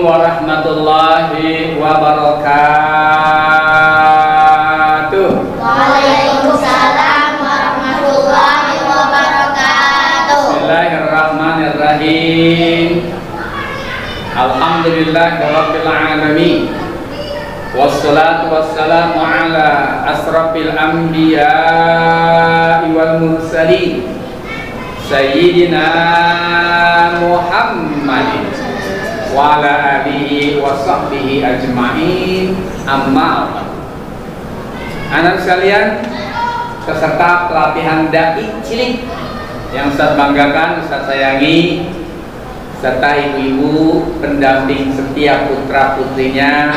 warahmatullahi wabarakatuh. Waalaikumsalam warahmatullahi wabarakatuh. Bismillahirrahmanirrahim. Alhamdulillahirabbil alamin. Wassalatu wassalamu ala asrafil anbiya'i wal mursalin Sayyidina Muhammadin wa ala alihi wa sahbihi ajma'in, amma ba'd. Anak sekalian, peserta pelatihan dai cilik yang Ustaz banggakan, Ustaz sayangi, serta ibu-ibu pendamping setiap putra-putrinya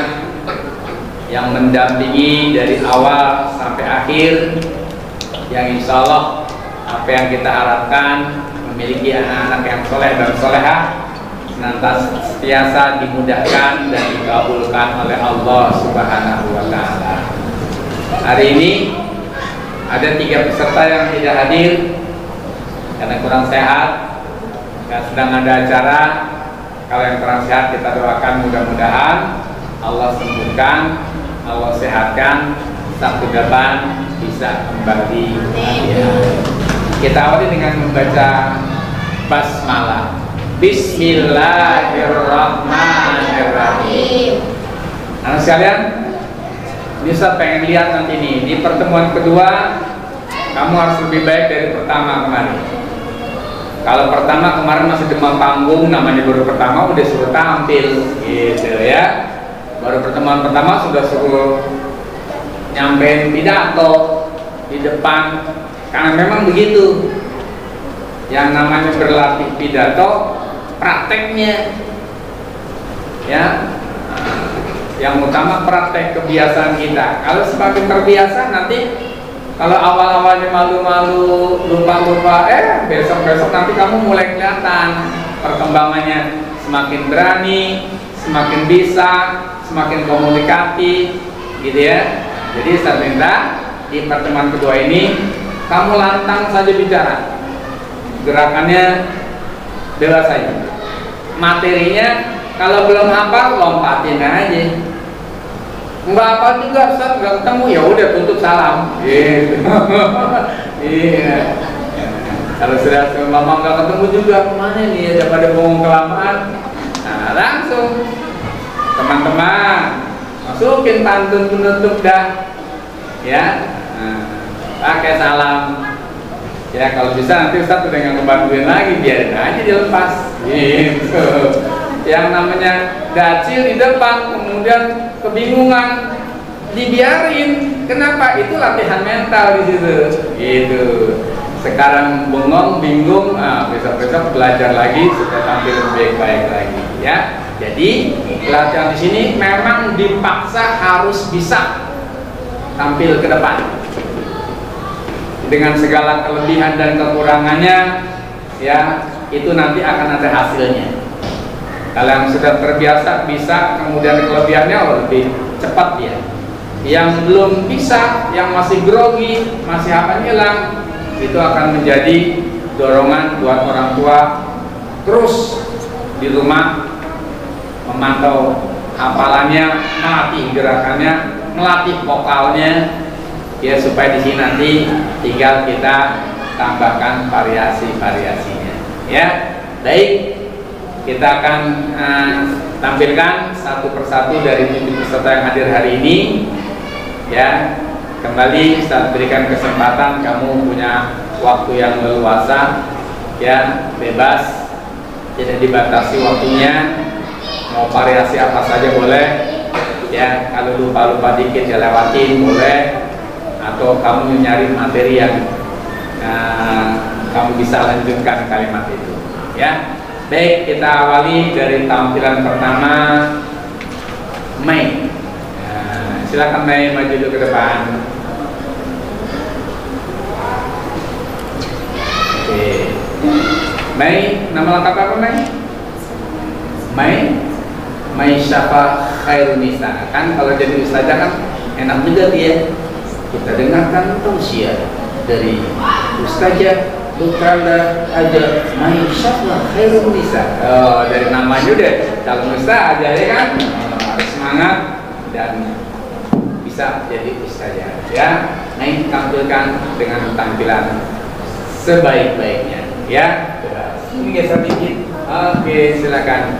yang mendampingi dari awal sampai akhir, yang insya Allah apa yang kita harapkan memiliki anak-anak yang soleh dan solehah senantiasa dimudahkan dan dikabulkan oleh Allah Subhanahu wa Ta'ala. Hari ini ada 3 peserta yang tidak hadir karena kurang sehat dan sedang ada acara. Kalau yang kurang sehat kita doakan mudah-mudahan Allah sembuhkan, Allah sehatkan, sabtu depan bisa kembali hadir. Kita awali dengan membaca basmalah. Bismillahirrahmanirrahim. Anak sekalian, ini Ustaz pengen lihat nanti nih di pertemuan kedua kamu harus lebih baik dari pertama kemarin. Kalau pertama kemarin masih demam panggung, namanya baru pertama udah suruh tampil gitu ya. Baru pertemuan pertama sudah suruh nyampein pidato di depan, karena memang begitu. Yang namanya berlatih pidato, prakteknya ya. Yang utama praktek kebiasaan kita. Kalau semakin terbiasa nanti, kalau awal-awalnya malu-malu, lupa-lupa, besok-besok nanti kamu mulai kelihatan perkembangannya. Semakin berani, semakin bisa, semakin komunikatif, gitu ya. Jadi saya minta di pertemuan kedua ini kamu lantang saja bicara, gerakannya bebas saja. Materinya kalau belum hafal lompatin aja. Enggak apa juga, Ustaz enggak ketemu, ya udah tutup salam. Gitu. Iya. Kalau sudah lama enggak ketemu juga, kemana nih daripada bohong kelamaan. Nah, langsung teman-teman masukin pantun penutup dah. Ya. Nah, pakai salam. Ya, kalau bisa nanti Ustaz udah nggak ngebantuin lagi, biarin aja dilepas. Gitu. Yang namanya dacil di depan, kemudian kebingungan, dibiarin. Kenapa? Itu latihan mental di situ. Gitu. Sekarang bengong, bingung, besok-besok belajar lagi supaya tampil lebih baik lagi. Ya. Jadi latihan di sini memang dipaksa harus bisa tampil ke depan dengan segala kelebihan dan kekurangannya. Ya, itu nanti akan ada hasilnya. Kalau yang sudah terbiasa bisa, kemudian kelebihannya lebih cepat dia. Yang belum bisa, yang masih grogi, masih hafal hilang, itu akan menjadi dorongan buat orang tua terus di rumah memantau hafalannya, melatih gerakannya, melatih vokalnya, ya supaya di sini nanti tinggal kita tambahkan variasi-variasinya. Ya, baik. Kita akan tampilkan satu persatu dari 7 peserta yang hadir hari ini. Ya, kembali saya berikan kesempatan, kamu punya waktu yang leluasa, ya, bebas, tidak dibatasi waktunya, mau variasi apa saja boleh. Ya, kalau lupa-lupa dikit ya lewatin boleh, atau kamu nyari materi yang kamu bisa lanjutkan kalimat itu. Ya. Baik, kita awali dari tampilan pertama, Mei. Silakan Mei, maju dulu ke depan. Oke. Mei, nama lengkap apa Mei? Mei Syafa Khairunisa. Kan kalau jadi ustazah kan enak juga dia. Kita dengarkan tausiah dari ustazah Putranda aja Maisyah khairun nisa. Oh, dari nama juga calon ustaz aja ya kan. Harus semangat dan bisa jadi ustazah ya. Naik tampilkan dengan tampilan sebaik-baiknya ya. Ini geser dikit. Oke, silakan.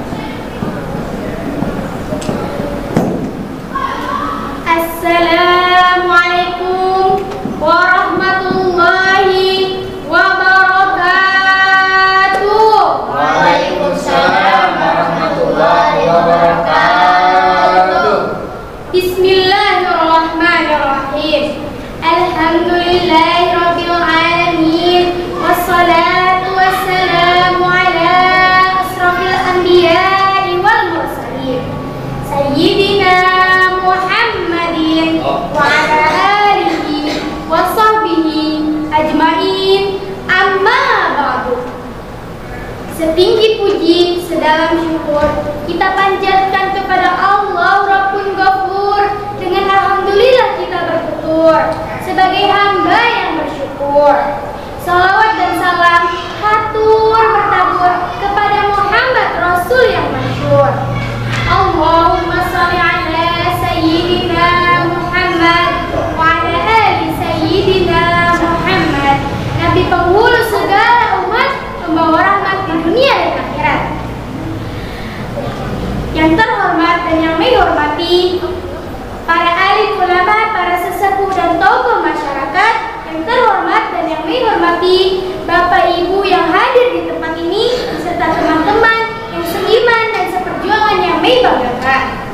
Assalamualaikum warahmatullahi wabarakatuh. Waalaikumsalam warahmatullahi wabarakatuh. Bismillahirrahmanirrahim. Alhamdulillahirabbil alamin. Wassalatu wassalamu ala asrofil anbiya'i wal mursalin sayyidina Muhammadin wa ala alihi wa sahbihi ajmain, amma ba'du. Setinggi puji, sedalam syukur kita panjatkan kepada Allah Rabbun Ghafur. Dengan alhamdulillah kita bertutur sebagai hamba yang bersyukur. Salawat dan salam hatur bertabur kepada Muhammad Rasul yang masyhur. Allahumma shalli ala sayyidina Muhammad wa ala ali sayyidina Muhammad, Nabi penghulu segala umat, pembawa rahmat di dunia dan akhirat. Yang terhormat dan yang dihormati para alim ulama, para sesepuh dan tokoh masyarakat, yang terhormat dan yang dihormati Bapak Ibu yang hadir di tempat ini, serta teman-teman yang seiman dan seperjuangan yang membanggakan.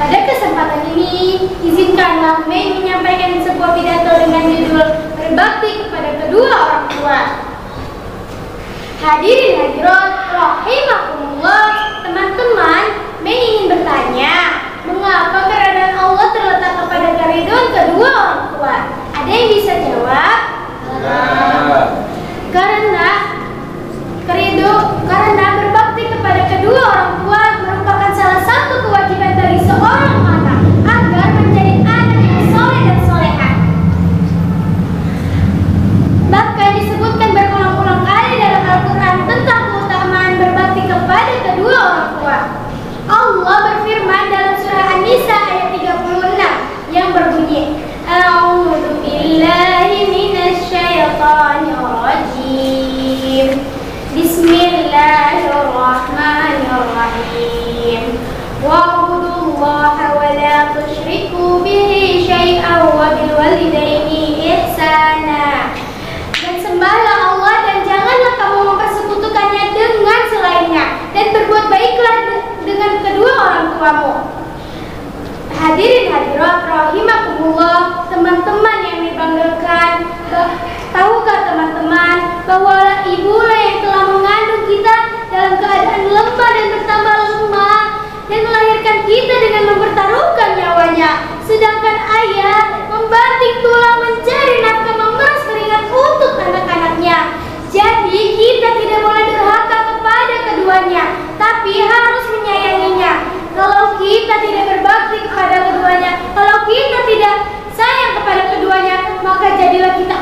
Pada kesempatan ini, izinkanlah Mei menyampaikan sebuah pidato dengan judul Berbakti kepada kedua orang tua. Hadirin hadirat rahimakumullah, teman-teman, Mei ingin bertanya, mengapa keridhaan Allah terletak kepada keridhaan kedua orang tua? Ada yang bisa jawab? Karena berbakti kepada kedua orang tua merupakan salah satu kewajiban bagi seorang anak agar menjadi anak yang soleh dan solehah. Bahkan disebutkan berulang-ulang kali dalam Al-Quran tentang keutamaan berbakti kepada kedua orang tua. Allah berfirman dalam surah An-Nisa ayat 36 yang berbunyi, A'udzu billahi minasy syaithanir rajim. Bismillahirrahmanirrahim. Wa'budullaha wa la tusyriku bihi syai'an wa bil walidaini ihsana. Dan sembahlah Allah dan janganlah kamu mempersekutukannya dengan selainnya, dan berbuat baiklah dengan kedua orang tuamu. Hadirin hadirat rahimakumullah, teman-teman yang dibanggakan, tahukah teman-teman bahwa ibulah yang telah mengandung kita dalam keadaan lemah dan bertambah lemah dan melahirkan kita dengan mempertaruhkan nyawanya, sedangkan ayah membanting tulang mencari nafkah memeras keringat untuk anak-anaknya. Jadi kita tidak boleh durhaka kepada keduanya, tapi harus menyayanginya. Kalau kita tidak berbakti kepada keduanya, kalau kita tidak sayang kepada keduanya, maka jadilah kita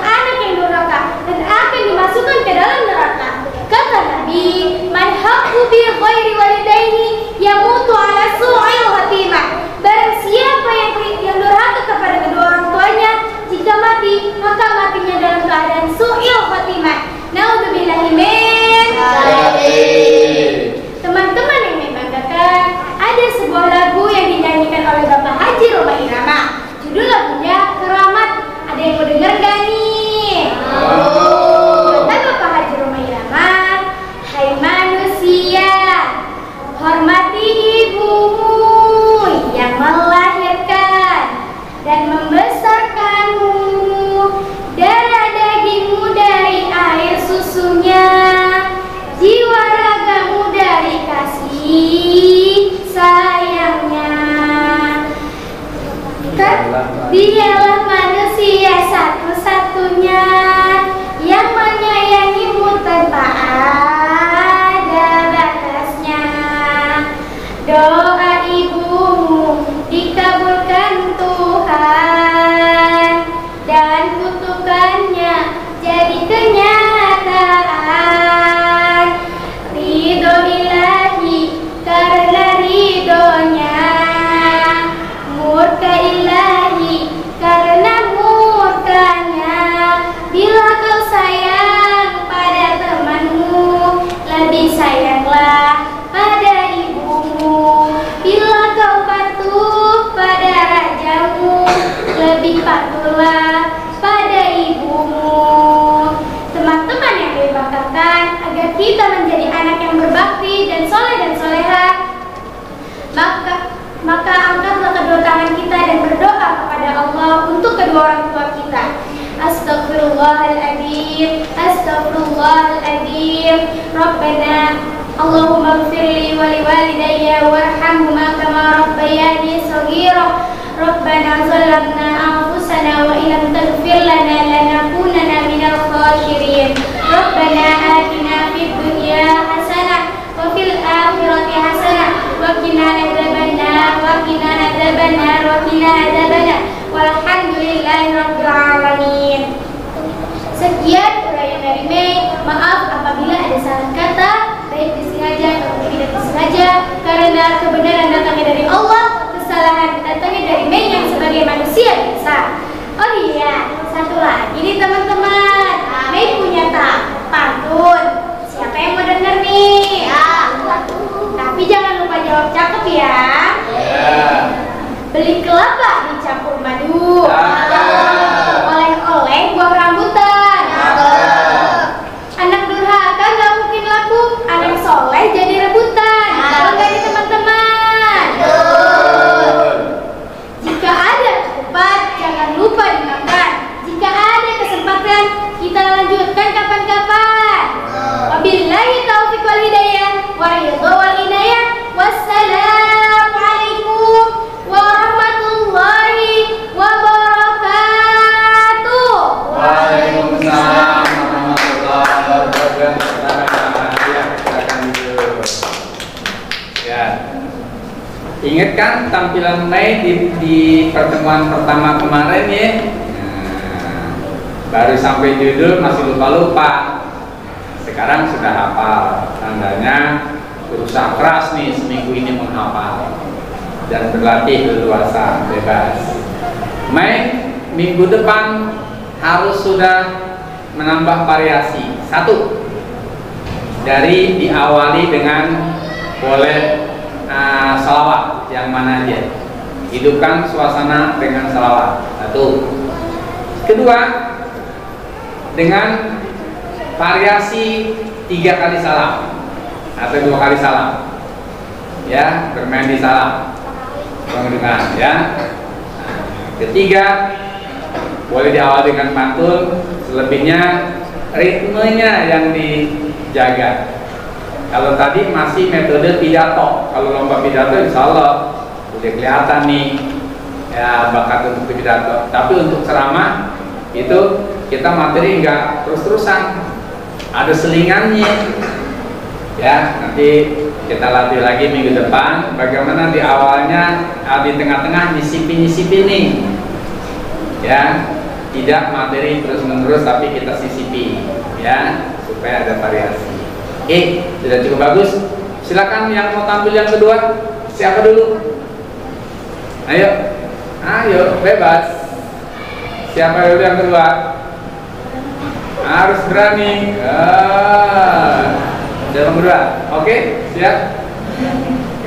doakan agar kita menjadi anak yang berbakti dan soleh dan soleha. Maka angkatlah kedua tangan kita dan berdoa kepada Allah untuk kedua orang tua kita. Astaghfirullahaladzim, Astaghfirullahaladzim. Rabbana Allahumma ighfirli wa liwalidayya warhamhuma kama rabbayani shaghira. Rabbana zalamna anfusana wa illam taghfir lana lanakunanna minal khasirin. Rabbana atina fid dunya hasanah wa fil akhirati hasanah wa qina adzabannar walhamdulillahi rabbil alamin. Sekian uraian dari Mei. Maaf apabila ada salah kata, baik disengaja atau tidak disengaja, karena kebenaran datangnya dari Allah, kesalahan datangnya dari Mei yang sebagai manusia biasa. Oh iya, satu lagi nih teman-teman, Mei punya pantun. Siapa yang mau denger nih? Tapi jangan lupa jawab cakep ya. Beli kelapa dicampur madu, oleh-oleh buah rambutan. Anak durhaka gak mungkin laku, anak soleh jadi rebutan. Kalau nggak nih teman-teman? Jika ada tempat, jangan lupa dimakan. Jika ada kesempatan, kita lanjutkan kapan-kapan. Wabillahi taufiq wal hidayah, wa ridho wal inayah. Wassalamualaikum warahmatullahi wabarakatuh. Waalaikumsalam warahmatullahi wabarakatuh. Ya, ingat kan tampilan Mei di pertemuan pertama kemarin ya? Nah, baru sampai judul masih lupa-lupa. Sekarang sudah hafal, tandanya berusaha keras nih seminggu ini menghafal dan berlatih leluasa bebas. Mei minggu depan harus sudah menambah variasi. Satu, dari diawali dengan boleh salawat yang mana aja. Hidupkan suasana dengan salawat. Satu. Kedua, dengan variasi 3 kali salam atau 2 kali salam, ya, bermain di salam, mendengar, ya. Ketiga, boleh diawali dengan pantun, selebihnya ritmenya yang dijaga. Kalau tadi masih metode pidato, kalau lomba pidato insya Allah udah kelihatan nih, ya, bakat untuk pidato. Tapi untuk ceramah itu kita materi nggak terus-terusan, ada selingannya. Ya, nanti kita latih lagi minggu depan bagaimana di awalnya, di tengah-tengah nyisipi nih, ya, tidak materi terus-menerus tapi kita sisipi, ya, supaya ada variasi. Sudah cukup bagus. Silakan yang mau tampil yang kedua, siapa dulu? Ayo, bebas. Siapa dulu yang kedua? Harus berani. Yang kedua, oke, siap.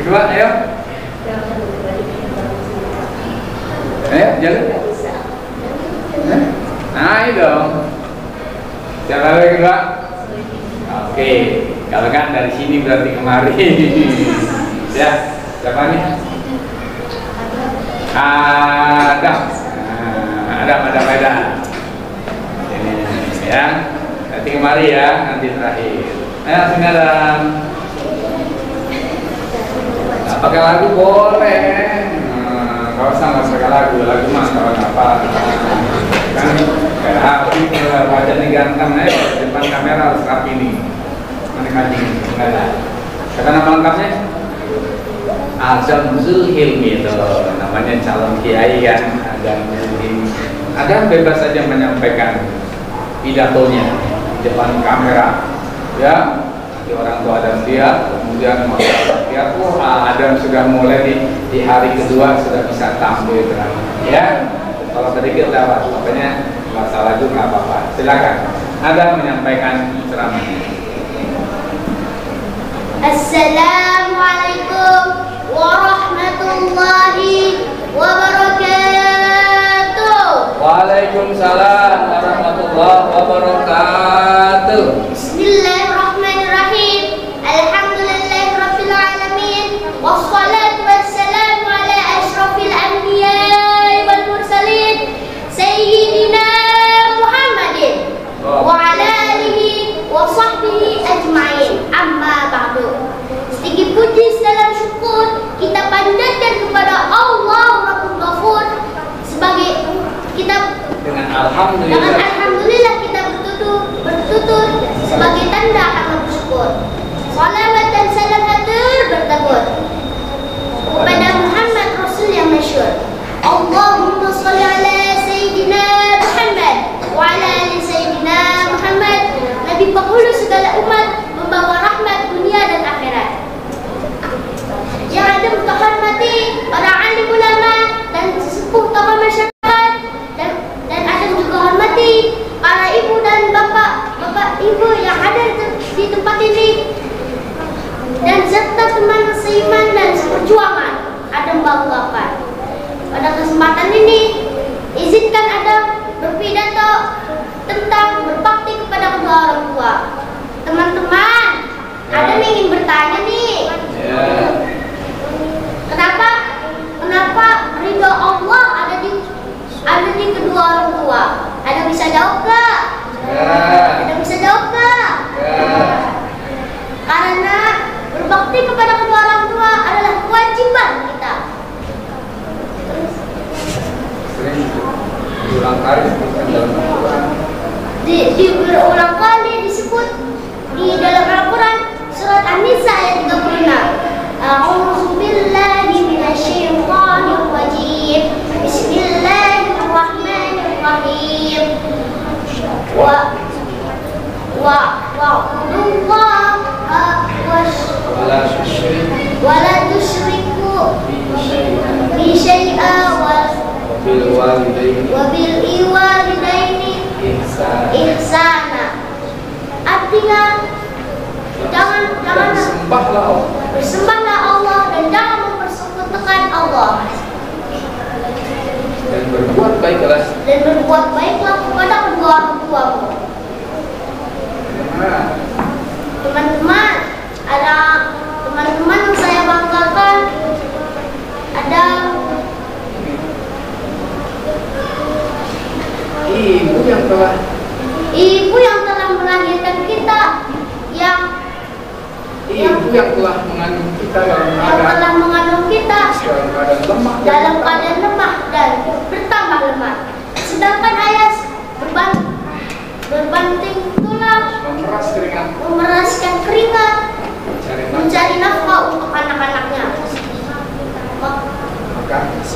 Kedua, ayo. Jalan. Ayo dong. Siapa dulu yang kedua? Oke, kalau kan dari sini berarti kemari. Ya, siapa nih? Adam. Adam. Ini ya, nanti kemari ya, nanti terakhir. Ayo sini Adam. Nah, pakai lagu boleh. Nggak usah pakai lagu mah kalau apa. Kan kayak hati wajahnya ganteng, depan kamera harus rapi nih. Mana kancing? Enggak ada. Kata nama lengkapnya? Adam Zulhilmi itu namanya calon kiai kan. Adam Zulhilmi. Adam bebas saja menyampaikan pidatonya di depan kamera, ya. Nanti orang tua Adam lihat, kemudian masyarakat lihat, Adam sudah mulai di hari kedua sudah bisa tampil terang, ya. Kalau sedikit lewat, makanya masalah itu nggak apa-apa. Silakan Adam menyampaikan ceramahnya. Assalamualaikum warahmatullahi wabarakatuh. Waalaikumsalam warahmatullahi wabarakatuh. Bismillah. alhamdulillah. Dengan alhamdulillah kita bertutur sebagai tanda akan bersyukur. Salawat dan salam hatur bertabur kepada Muhammad Rasul yang masyhur. Allahumma shalli ala Sayyidina Muhammad wa ala ali Sayyidina Muhammad. Nabi penghulu segala umat, membawa rahmat dunia dan akhirat. Yang ada terhormati para alim ulama dan sesepuh tokoh masyarakat, dan ada juga hormati para ibu dan bapak ibu yang ada di tempat ini, dan serta teman seiman dan seperjuangan. Adam banggakan. Pada kesempatan ini, izinkan Adam berpidato tentang berbakti kepada kedua orang tua. Teman-teman, Adam ingin bertanya nih. Kenapa ridho Allah ada di kedua orang tua? Ada bisa jawab gak? Ada bisa jawab gak? Karena berbakti kepada kedua orang tua adalah kewajiban kita. Sering berulang kali disebutkan dalam Al-Quran. Berulang kali disebut di dalam Al-Quran surat An-Nisa ayat 36. A'udzu billahi minasyaitonir rajim. Bismillahirrahmanirrahim. Wala tusyriku bi syai'a wa bil walidaini ihsana. Artinya jangan bersembahlah Allah dan jangan mempersekutukan Allah, dan berbuat baiklah kepada kedua orang tuamu. Teman-teman, ada teman-teman yang saya banggakan, ada ibu yang telah melahirkan kita, ibu yang telah mengandung kita dalam keadaan lemah dan bertambah lemah, sedangkan ayah berbanting tulang, memeraskan keringat, mencari nafkah untuk anak-anaknya.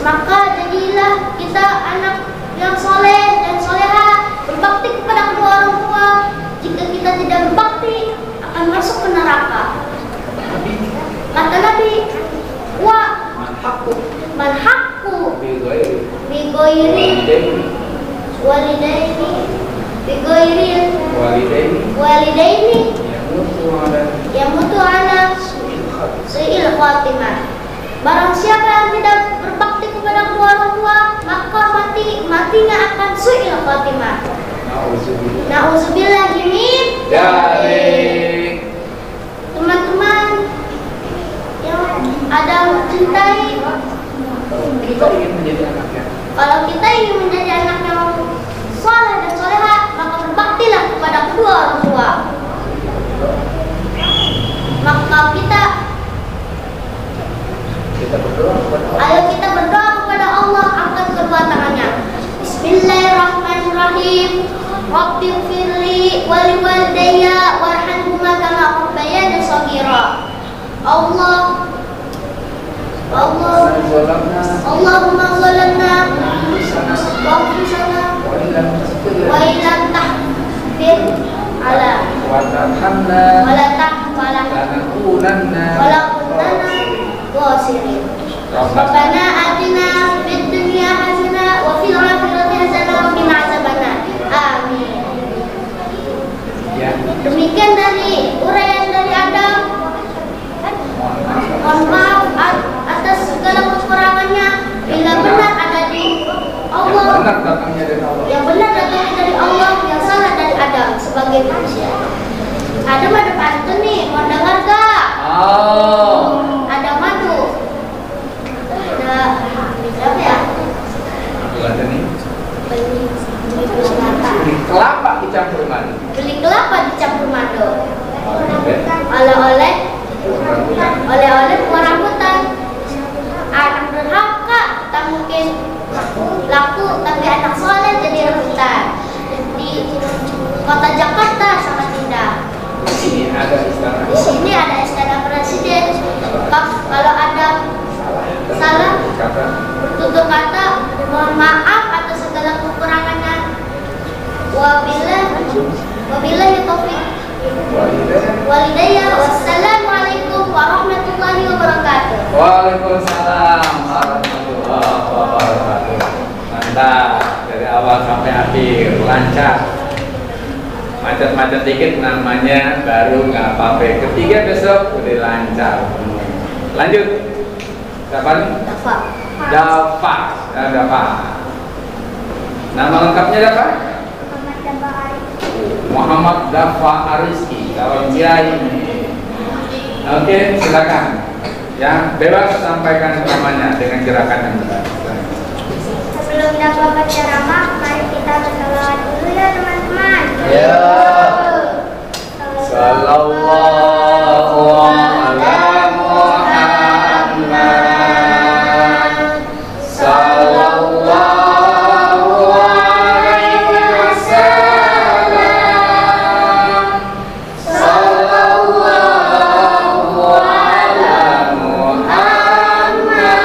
Maka jadilah kita anak yang soleh dan soleha, berbakti kepada kedua orang tua. Jika kita tidak berbakti, akan masuk ke neraka. Kata Nabi, man haqqu bi ghairi walidaini yamutu ala su'il khatimah. Barang siapa yang tidak berbakti kepada kedua orang tua, maka matinya akan su'il khatimah. Na'udzubillahi min dzalik. Teman-teman yang ada mencintai, kita ingin menjadi anaknya. kalau kita ingin menjadi anak yang soleh dan soleha, maka berbaktilah kepada kedua orang tua. Maka kita berdoa kepada Allah. Ayo kita berdoa kepada Allah, angkat kedua tangannya. Bismillahirrahmanirrahim. Rabbighfirli wa liwalidayya warhamhuma kama rabbayani shaghira. Allahumma zalamna wa anfusana wa illam tahfir ala wa la tahfala wa la kunna wasirin. Rabbana atina fid dunya hasanah wa fil akhirati hasanah wa qina adzabannar. Amin. Demikian dari uraian dari Adam. Mohon maaf atas segala kekurangannya. Bila benar ada di Allah, yang benar datangnya dari Allah, yang salah dari Adam sebagai manusia. Adam ada pantun nih, mau dengar gak? Ada madu. Ada berapa ya? Ada nih. Beli kelapa dicampur madu. Oleh-oleh buah rambutan. Anak durhaka tak mungkin laku, tapi anak soleh jadi rambutan. kota Jakarta sangat indah. Di sini ada istana. Di sini ada istana presiden. Kalau ada salah bertutur kata, mohon maaf atas segala kekurangannya. Wabillahi taufiq walhidayah. Wassalamualaikum warahmatullahi wabarakatuh. Waalaikumsalam warahmatullahi wabarakatuh. Mantap, dari awal sampai akhir lancar. Macet-macet dikit namanya baru nggak apa-apa. Ketiga besok udah lancar. Lanjut. Siapa nih? Dafa. Dafa. Dafa. Nama lengkapnya Dafa? Muhammad Dafa Ariski, kawan kiai. Oke, silakan. Ya, bebas sampaikan namanya dengan gerakan yang benar. Sebelum Dafa berceramah, mari kita berselawat dulu ya teman-teman. Ya. Sallallahu ala Muhammad. Sallallahu alaihi wasallam. Sallallahu ala Muhammad.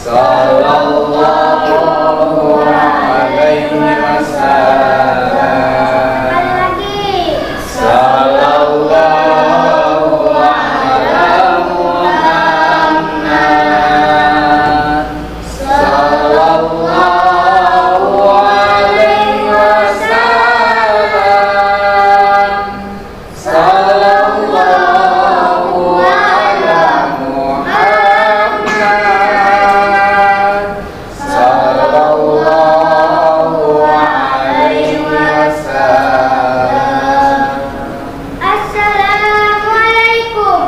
Sallallahu alaihi wasallam. Sekali lagi. Sallallahu ala Muhammad. Sallallahu alaihi wasallam. Sallallahu ala Muhammad. Sallallahu alaihi wasallam. Assalamualaikum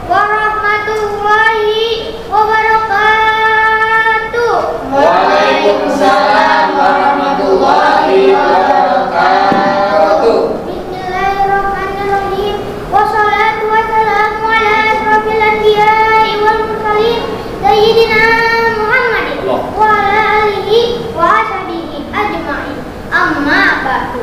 warahmatullahi wabarakatuh. Waalaikumsalam warahmatullahi wabarakatuh. Bismillahirrahmanirrahim. Wassalatu wassalamu ala asrofil anbiya'i wal mursalin Sayyidina Muhammadin Allah. wa ala alihi wa ashabihi ajma'in. Amma ba'du.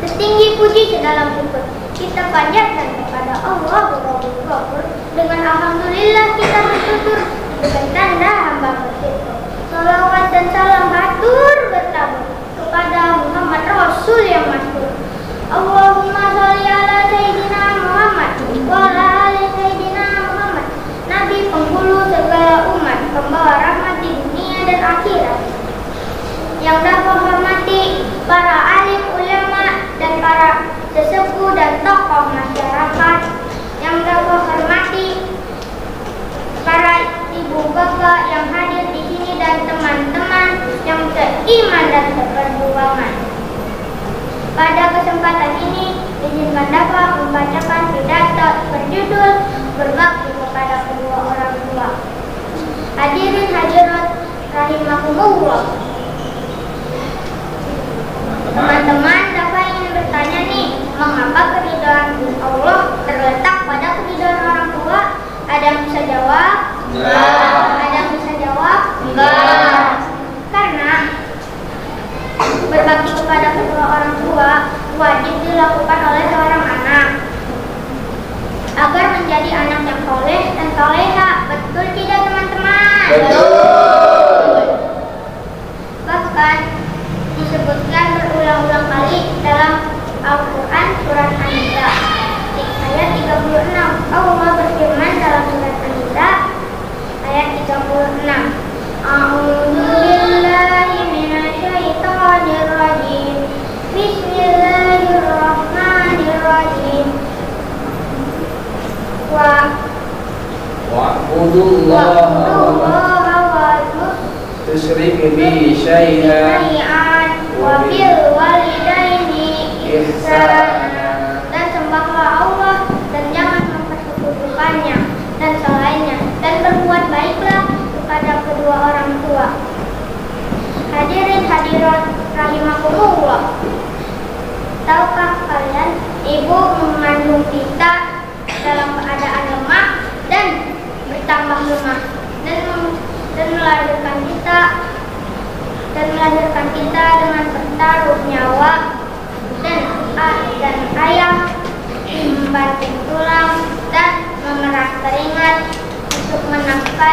Setinggi puji sedalam syukur kita panjatkan kepada Allah Rabbul Ghafur. Dengan alhamdulillah kita bersyukur dengan tanda hamba bersyukur. Salawat dan salam hatur bertabur kepada Muhammad Rasul yang masyhur. Allahumma sholli ala Sayyidina Muhammad wa ala ali Sayyidina Muhammad. Nabi penghulu segala umat, pembawa rahmat di dunia dan akhirat. Yang dapat hormati para alim ulama dan para sesepuh dan tokoh masyarakat. Yang dapat hormati para ibu bapak yang hadir di sini dan teman-teman yang seiman dan seperjuangan. Pada kesempatan ini, izinkan dapat membacakan pidato berjudul Berbakti kepada kedua orang tua. Hadirin hadirat rahimakumullah. Teman-teman, dapat ingin bertanya nih, mengapa keridhaan Allah terletak pada keridhaan orang tua? Ada yang bisa jawab? Enggak. Ada yang bisa jawab? Enggak. Karena berbakti kepada kedua orang tua wajib dilakukan oleh seorang anak agar menjadi anak yang soleh dan soleha. Betul tidak teman-teman? Betul. Bahkan disebutkan berulang-ulang kali dalam Al-Quran surat An-Nisa ayat 36. Allah berfirman dalam surat An-Nisa ayat 36. A'udzu billahi minasyaitonir rajim. Bismillahirrahmanirrahim. Wa'budullaha wa tusyrik bihi syai'an wa bil walidaini ihsana. Dan sembahlah Allah dan jangan mempersekutukannya dan selainnya, dan berbuat baiklah kepada kedua orang tua. Hadirin hadirat rahimakumullah. Tahukah kalian ibu mengandung kita dalam keadaan lemah dan bertambah lemah dan melahirkan kita dengan bertaruh nyawa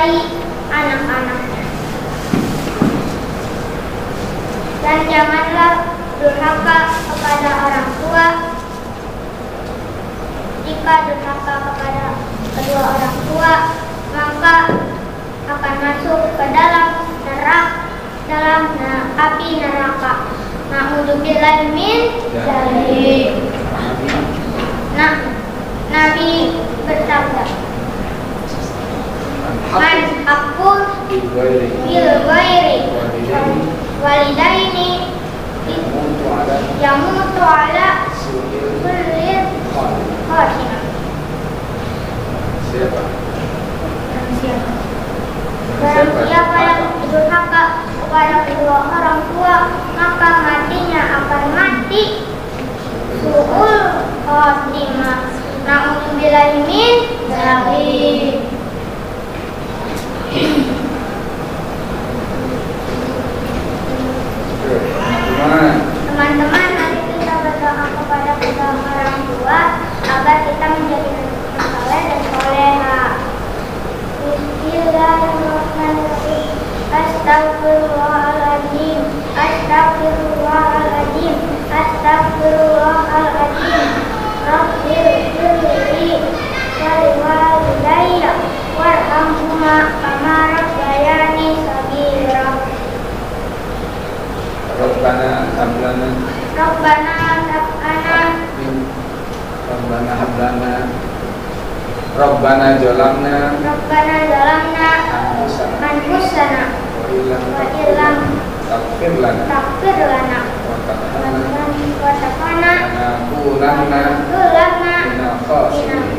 mencintai anak-anaknya. Dan janganlah durhaka kepada orang tua. Jika durhaka kepada kedua orang tua, maka akan masuk ke dalam api neraka. Na'udzubillahi min dzalik. Nabi bersabda, "Man aqul bil ghairi walidaini yamutu ala kulli khatimah." Barang siapa yang durhaka kepada kedua orang tua, maka matinya akan mati su'ul khatimah. Na'udzubillahi min dzalik. Teman-teman, mari kita berdoa kepada kedua orang tua agar kita menjadi anak saleh dan soleha. Bismillahirrahmanirrahim. Astagfirullahaladzim. Astagfirullahaladzim. Astagfirullahaladzim. Rabbil firli waliwalidayya warhamhuma kama rabbayani shaghira. Rabbana hablana Rabbana hablana Rabbana jalamna anfusana wa illam taghfir lana wa taqana lanakunanna minal khasirin.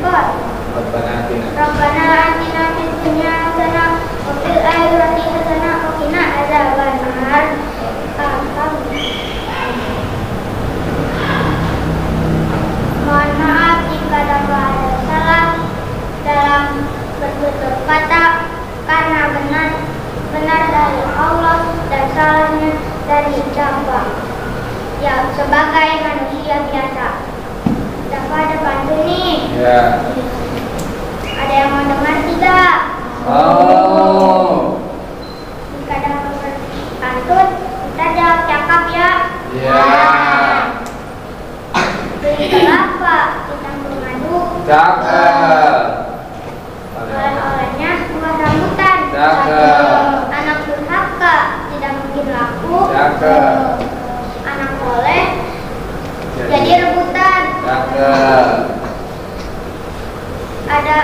Rabbana atina fid dunya hasanah wa fil akhirati hasanah wa qina adzabannar. Mohon maaf jika dapat ada salah dalam bertutur kata, karena benar dari Allah dan salahnya dari hamba. Ya, sebagai manusia biasa. Dapat ada bantu nih. Ya. Ada yang mau dengar tidak? Oh. Jika dapat berpantun, kita jawab cakap ya. Ya. Beli kelapa, kita mengadu. Cakep. Oleh-olehnya buah rambutan. Cakep. Anak durhaka tidak mungkin laku. Cakep. Anak soleh jadi rebutan. Cakep. Ada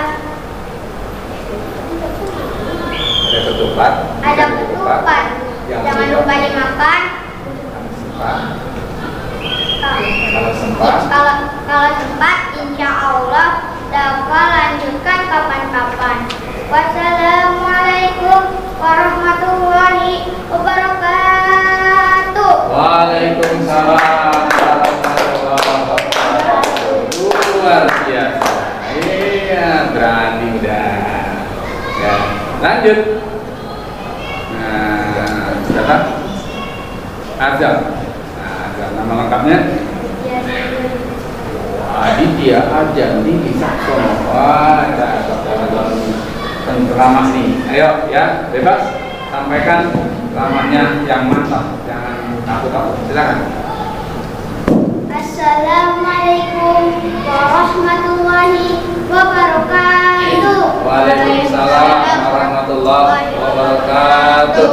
ketupat. Ada ketupat. Jangan lupa dimakan. Kalau sempat, insya Allah dapat lanjutkan kapan-kapan. Wassalamualaikum warahmatullahi wabarakatuh. Waalaikumsalam warahmatullahi wabarakatuh. Luar biasa. Iya, berani udah. Ya, lanjut. Nah, siapa? Azam. Nama lengkapnya Aditya Arjandi Wicaksono. Wah, ramah nih. Ayo ya, bebas sampaikan ramahnya yang mantap, jangan takut-takut. Silakan. Assalamualaikum warahmatullahi wabarakatuh. Waalaikumsalam warahmatullahi wabarakatuh.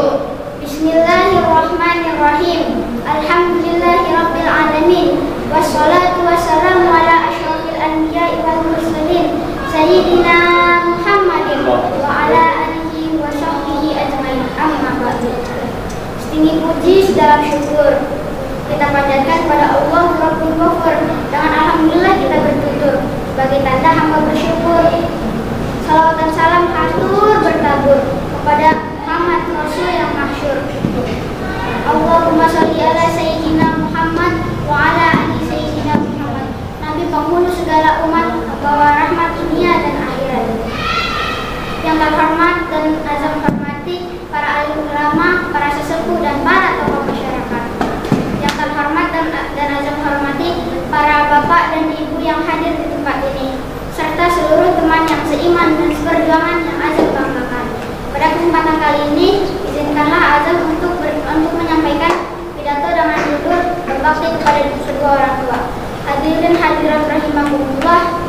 Bismillahirrahmanirrahim. Alhamdulillahirabbil alamin. Wassalatu wassalamu ala asyrofil anbiya'i wal mursalin sayyidina Muhammadin wa ala alihi wa sahbihi ajmain. Amma ba'du. Setinggi puji dalam syukur kita panjatkan pada Allah Rabbul Ghafur. Dengan alhamdulillah kita bertutur sebagai tanda hamba bersyukur. Salawat dan salam hatur bertabur kepada Muhammad Rasul yang mahsyur. Allahumma sholli ala sayyidina Muhammad wa ala ali sayyidina Muhammad. Nabi penghulu segala umat, bawa rahmat dunia dan akhirat. Yang terhormat dan azam hormati para alim ulama, para sesepuh dan para tokoh masyarakat. Yang terhormat dan azam hormati para bapak dan ibu yang hadir di tempat ini, serta seluruh teman yang seiman dan seperjuangan yang azam banggakan. kesempatan kali ini, izinkanlah Azam untuk menyampaikan pidato dengan judul berbakti kepada kedua orang tua. Hadirin hadirat rahimakumullah.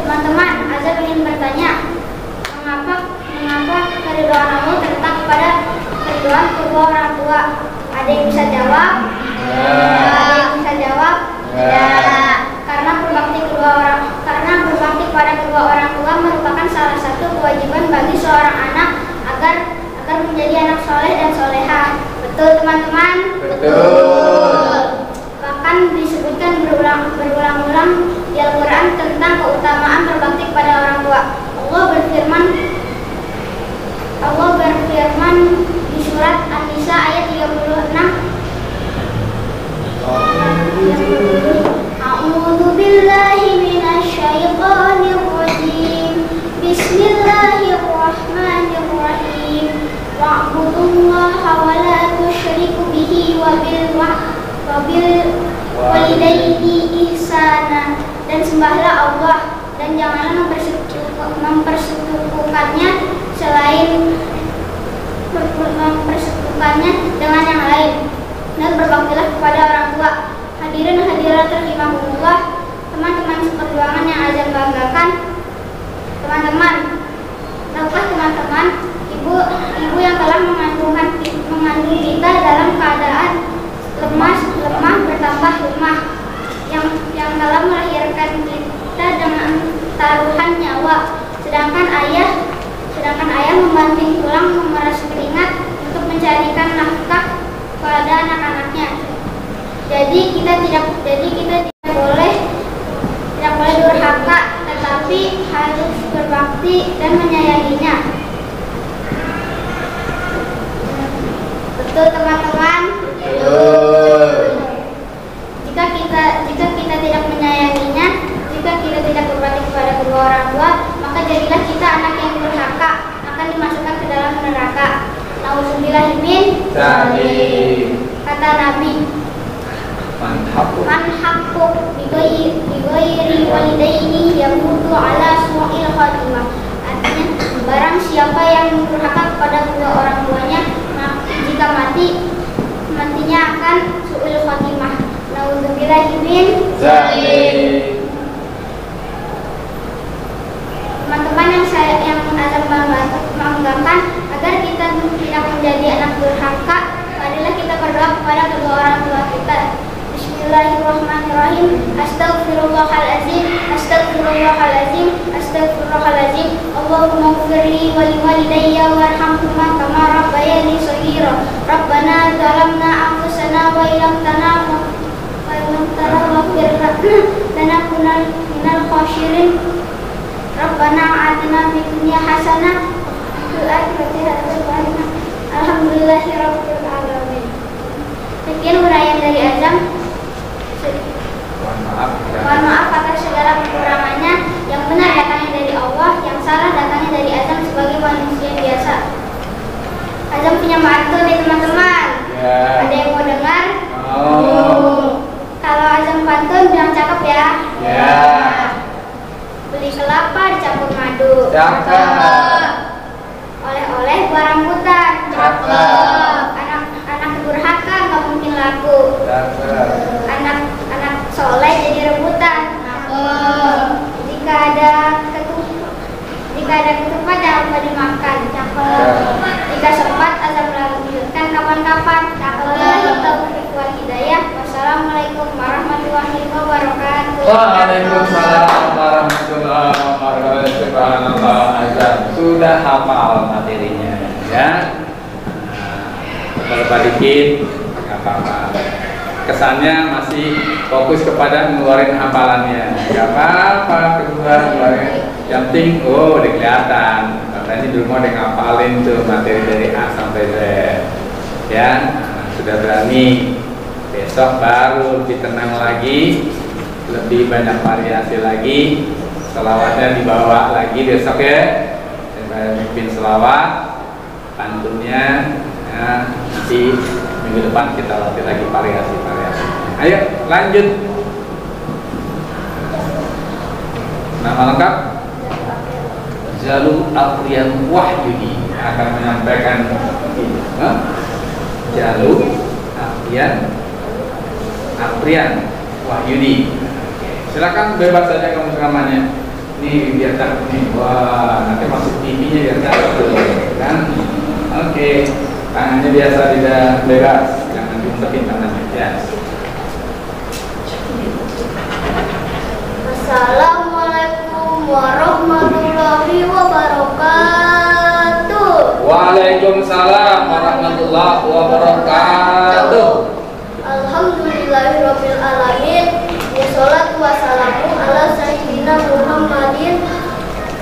Teman-teman, Azam ingin bertanya, mengapa keridhaan Allah terletak pada keridhaan kedua orang tua? Ada yang bisa jawab? Ada yang bisa jawab? Karena berbakti pada kedua orang tua merupakan salah satu kewajiban bagi seorang anak agar menjadi anak soleh dan soleha. Betul teman-teman? Betul. Bahkan disebutkan berulang-ulang di Al-Quran tentang keutamaan berbakti kepada orang tua. Allah berfirman di surat An-Nisa ayat 36. A'udzu billahi minasy syaithanir rajim. Bismillahirrahmanirrahim. Wa'budullaha wa la tusyriku bihi wa bil walidaini ihsana. Dan sembahlah Allah dan janganlah mempersekutukannya dengan yang lain, dan berbaktilah kepada orang tua. Hadirin hadirat rahimahumullah, teman-teman seperjuangan yang Azam banggakan. Teman-teman, tahukah teman-teman, ibu yang telah mengandung kita dalam keadaan lemah bertambah lemah, yang telah melahirkan kita dengan taruhan nyawa, sedangkan ayah membanting tulang memeras keringat untuk mencarikan nafkah kepada anak-anaknya. Jadi kita tidak boleh durhaka, tetapi harus berbakti dan menyayanginya. Betul teman-teman? Betul. Jika kita tidak menyayanginya, jika kita tidak berbakti kepada kedua orang tua, maka jadilah kita anak yang durhaka, akan dimasukkan ke dalam neraka. Nauzubillahi min dzalik. Kata Nabi, man haqqu bighairi walidaini yamutu ala su'il khatimah. Artinya, barang siapa yang durhaka kepada kedua orang tuanya, jika matinya akan su'il khatimah. Nauzubillahi min dzalik. Teman-teman yang Azam banggakan, agar kita tidak menjadi anak durhaka, marilah kita berdoa kepada kedua orang tua kita. Bismillahirrahmanirrahim. Astagfirullahalazim. Allahumma ighfirli wa liwalidayya warhamhuma kama rabbayani shaghira. Rabbana zalamna anfusana wa illam taghfir lana minal khasirin. Rabbana atina fid dunya hasanah wa fil akhirati hasanah. Alhamdulillahirabbil alamin. Sekian uraian dari Azam. Mohon maaf atas segala kekurangannya. Yang benar datangnya dari Allah, yang salah datangnya dari Azam sebagai manusia biasa. Azam punya mantu nih teman-teman. Ada yang mau dengar? Kalau Azam pantun bilang cakep ya. Beli kelapa dicampur madu. Cakep. Oleh-oleh buah rambutan. Cakep. Anak durhaka nggak mungkin laku. Cakep. Anak soleh jadi rebutan. Jika ada ketupat jangan lupa dimakan. Cakep. Jika sempat Azam lanjutkan kapan-kapan. Cakep. Taufiq wal hidayah. Wassalamualaikum warahmatullahi wabarakatuh. Waalaikumsalam warahmatullahi wabarakatuh. Subhanallah, Azam sudah hafal materinya ya. Kalau dikit nggak apa-apa. Kesannya masih fokus kepada ngeluarin hafalannya. Nggak apa-apa, keluarin. Yang penting, udah kelihatan. Katanya di rumah udah ngapalin tuh materi dari A sampai Z. Ya, sudah berani. Besok baru lebih tenang lagi, lebih banyak variasi lagi. Selawatnya dibawa lagi besok ya. Saya mimpin selawat, pantunnya. Ya, nanti minggu depan kita latih lagi variasi-variasi. Ayo lanjut. Nama lengkap Zalul Afriyan Wahyudi. akan menyampaikan Jalu, Aprian, Wahyudi. Silakan bebas saja kamu rekamannya. Nih biar tak nih. Wah, nanti masuk TV-nya biar tak kan. Oke. Tangannya biasa tidak bebas, jangan diumpetin tangannya ya. Assalamualaikum warahmatullahi wabarakatuh. Waalaikumsalam warahmatullahi wabarakatuh. Alhamdulillahirabbil alamin. Wassalatu wassalamu ala sayyidina Muhammadin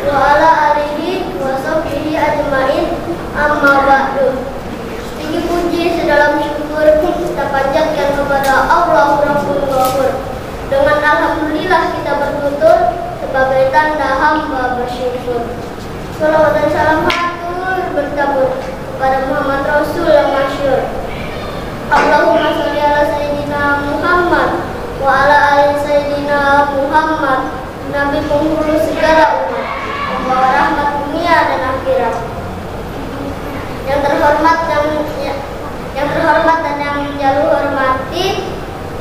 wa ala alihi wa sahbihi ajmain. Amma ba'du. Tinggi puji sedalam syukur kita panjatkan kepada Allah Rabbul Ghafur. Dengan alhamdulillah kita bertutur sebagai tanda hamba bersyukur. Salawat dan salam hatur bertabur kepada Muhammad Rasul yang masyhur. Allahumma sholli ala sayyidina Muhammad wa ala ali sayyidina Muhammad, Nabi penghulu segala umat, membawa rahmat dunia dan akhirat. Yang terhormat dan yang Jalu hormati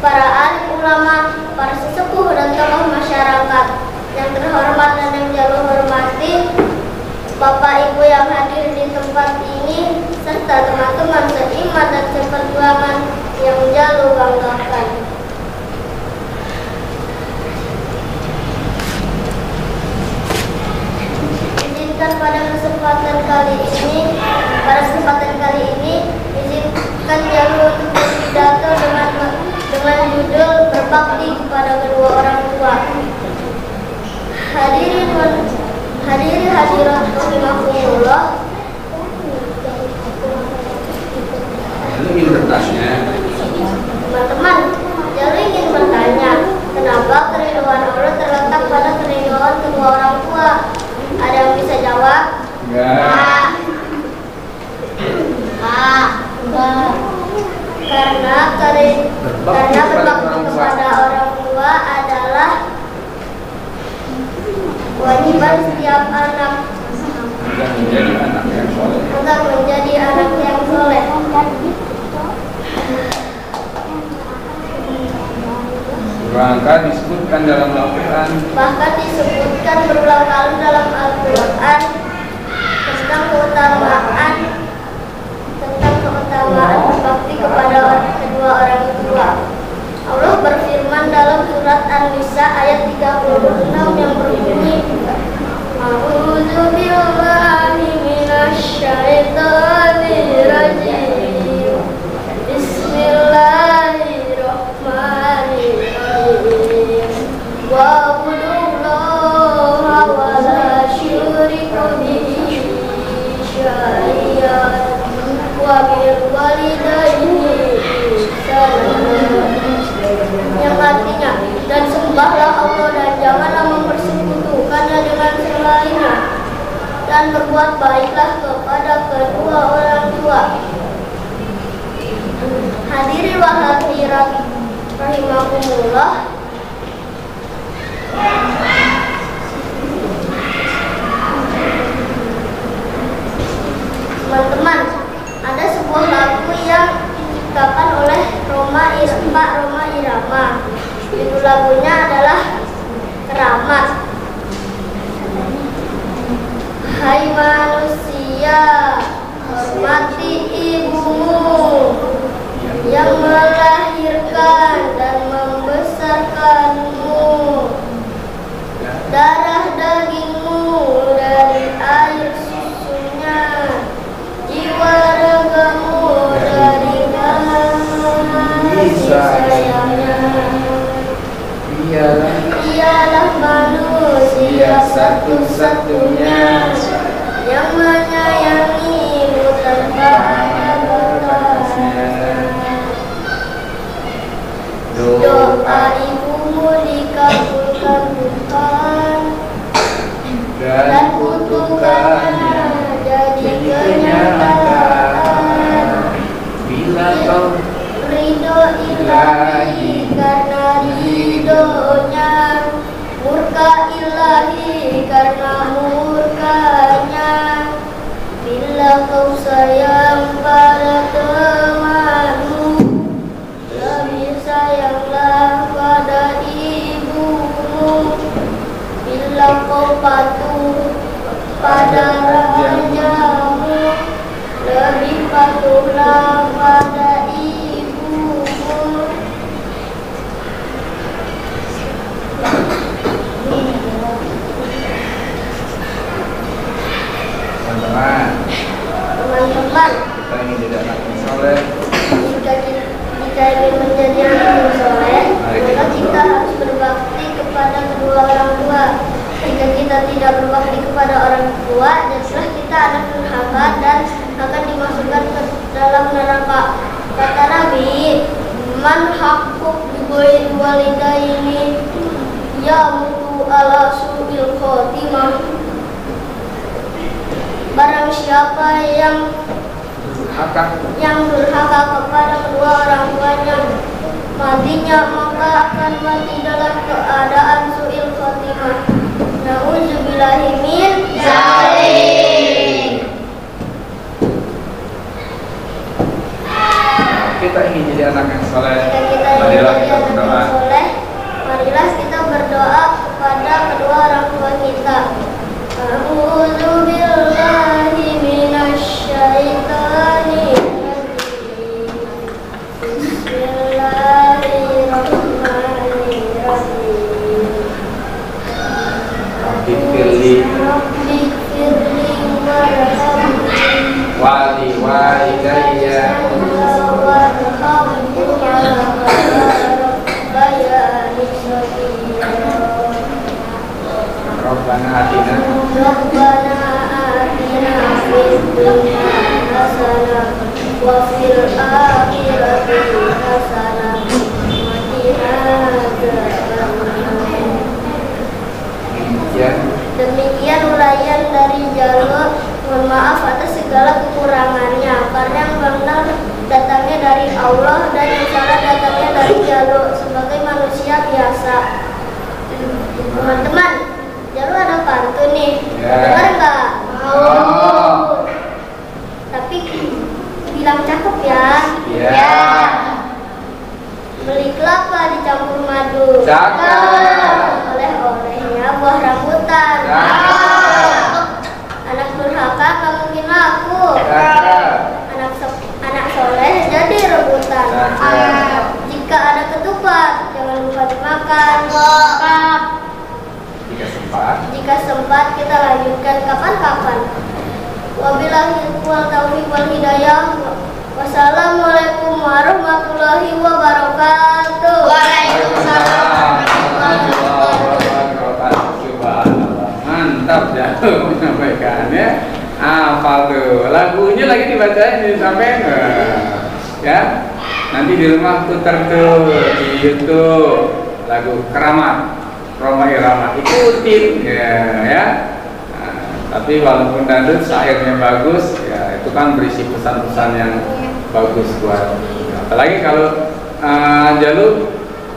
para alim ulama, para sesepuh dan tokoh masyarakat. Yang terhormat dan yang Jalu hormati Bapak Ibu yang hadir di tempat ini serta teman-teman seiman dan seperjuangan yang Jalu banggakan. Izinkan pada kesempatan kali ini izinkan Jalu untuk berpidato dengan judul berbakti kepada kedua orang tua. Hadirin hadirat rahimakumullah. Teman-teman, Jalu ingin bertanya, kenapa kerinduan Allah terletak pada kerinduan kedua orang tua? Ada yang bisa jawab? Enggak. Karena berbakti kepada orang tua adalah kewajiban setiap anak Agar menjadi anak yang soleh. Bahkan disebutkan dalam Al-Quran berulang kali dalam Al-Quran tentang keutamaan berbakti kepada kedua orang tua. Allah berfirman dalam surat An-Nisa ayat 36 yang berbunyi, A'udzu billahi minasyaitonir rajim. Bismillahirrahmanirrahim. Wa'budullaha wa la syuriku bihi syai'an wa bil walidaini ihsanan. Yang artinya, dan sembahlah Allah dan janganlah mempersekutukannya dengan selainnya, dan berbuat baiklah kepada kedua orang tua. Hadirin wa hadirat rahimakumullah. Teman-teman, ada sebuah lagu yang diciptakan oleh Mbak Roma Irama. Judul lagunya adalah Keramat. Hai manusia, hormati ibumu yang melahirkan dan membesarkanmu. Darah dagingmu dari air susunya, jiwa ragamu dari kasih sayangnya. Ialah manusia satu-satunya yang menyayangimu tanpa ada batasnya. Doa ibumu dikabulkan Tuhan dan kutukannya jadi kenyataan. Bila kau ridho ilahi karena ridhonya, murka ilahi karena murkanya. Bila patuh pada rajamu, lebih patuhlah pada ibumu. Teman-teman, kita ingin jadi anak yang soleh. Jika ingin menjadi anak yang soleh, maka kita harus berbakti kepada kedua orang tua. Jika kita tidak berbakti kepada orang tua, jadilah kita anak durhaka dan akan dimasukkan ke dalam neraka. Kata Nabi, man haqquk bi walidaini yamutu ala su'il khotimah. Barang siapa yang durhaka kepada kedua orang tuanya, matinya maka akan mati dalam keadaan su'il khotimah. Na'udzubillahi min dzalik. Kita ingin jadi anak yang soleh. Marilah kita berdoa. Marilah kita berdoa kepada kedua orang tua kita. A'udzubillahi minasyaitonir rajim. Bismillahirrahmanirrahim. Rabbi firli wali walidayya Rabbana atina fid dunya hasanah wa fil akhirati hasanah wa qina adzabannar. Demikian uraian dari jalur. Mohon maaf atas segala kekurangannya, karena yang benar datangnya dari Allah dan yang salah datangnya dari jalur sebagai manusia biasa. Teman-teman, jalur ada pantun nih, dengar nggak? Mau. Tapi bilang cakep ya. Ya. Beli kelapa dicampur madu. Cakep. Oleh-olehnya buah rambutan. Anak durhaka nggak mungkin laku. Anak soleh jadi rebutan. Jika ada ketupat, jangan lupa dimakan. Jika sempat kita lanjutkan kapan-kapan. Wabillahi taufiq wal hidayah. Wassalamualaikum warahmatullahi wabarakatuh. Waalaikumsalam warahmatullahi wabarakatuh. Mantap ya menyampaikannya. Hafal tuh. Lagunya lagi dibacain disampaikan. Ya. Nanti di rumah putar tuh di YouTube lagu Keramat Roma Irama, ikutin ya. Tapi walaupun dangdut syairnya bagus ya, itu kan berisi pesan-pesan yang bagus buat. Apalagi kalau Jalu